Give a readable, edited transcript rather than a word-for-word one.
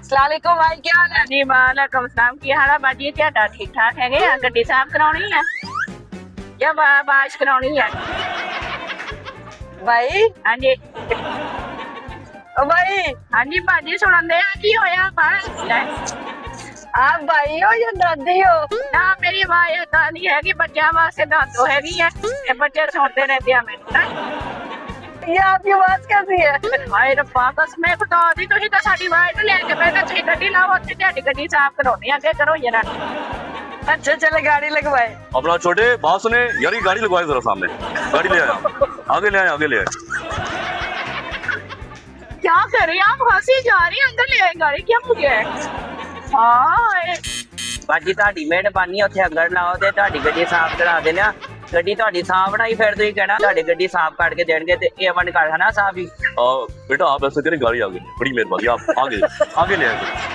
सलालेकुम भाई, क्या हाल है? जी वालेकुम सलाम की हाल है बाजी ਤੁਹਾਡਾ ठीक ठाक है आ गड्डी साफ करानी है या बारिश करानी है भाई हाँ जी ओ भाई ਹਾਂਜੀ ਬਾਜੀ ਸੁਣਨ ਦੇ ਆ ਕੀ ਹੋਇਆ ਬਾਹਰ आप भाई हो या दादी हो? ਨਾ ਮੇਰੀ ਆਵਾਜ਼ ਤਾਂ ਨਹੀਂ ਹੈਗੀ ਬੱਚਿਆਂ ਵਾਸਤੇ ਦਾਦੋ ਹੈਗੀ ਹੈ ਇਹ ਬੱਚੇ ਸੁਣਦੇ ਰਹਿੰਦੇ ਆ ਮੈਨੂੰ ये आपकी आवाज कैसी है? ਹਾਏ ਰੱਬਾ ਕਸਮੇ ਖੁਦਾ ਦੀ ਤੁਸੀਂ ਤਾਂ ਸਾਡੀ ਆਵਾਜ਼ ਨੂੰ ਲੈ ਕੇ ਬੈਠੇ ਤੁਸੀਂ ਗੱਡੀ ਲਾਓ ਉੱਥੇ ਤੁਹਾਡੀ ਗੱਡੀ ਸਾਫ਼ ਕਰਾਉਣੀ ਆ ਅੱਗੇ ਕਰੋ ਜਰਾ अच्छा चले गाड़ी लगवाए। अपना छोटे बात सुने यार, ये गाड़ी लगवाए जरा सामने, गाड़ी ले आया, आगे ले आया, आगे ले आया। क्या कर रही हैं आप हंसी जा रही है अंदर ले आए गाड़ी क्या हो गया है हाँ ਬਾਜੀ ਤੁਹਾਡੀ ਮਿਹਰਬਾਨੀ ਉੱਥੇ ਅੰਗੜ ਲਾਓ ਤੇ ਤੁਹਾਡੀ ਗੱਡੀ ਸਾਫ਼ ਕਰਾ ਦੇਣਾ ਗੱਡੀ ਤੁਹਾਡੀ ਸਾਫ਼ ਬਣਾਈ ਫਿਰ ਤੁਸੀਂ ਕਹਿਣਾ ਤੁਹਾਡੀ ਗੱਡੀ ਸਾਫ਼ ਕਰਕੇ ਦੇਣਗੇ ਤੇ ਇਹ ਮਨ ਕਰ ਹਨਾ ਸਾਫ਼ ਹੀ बेटा आप ऐसे करें, गाड़ी आगे, बड़ी मेहरबानी, आप आगे आगे ले आए।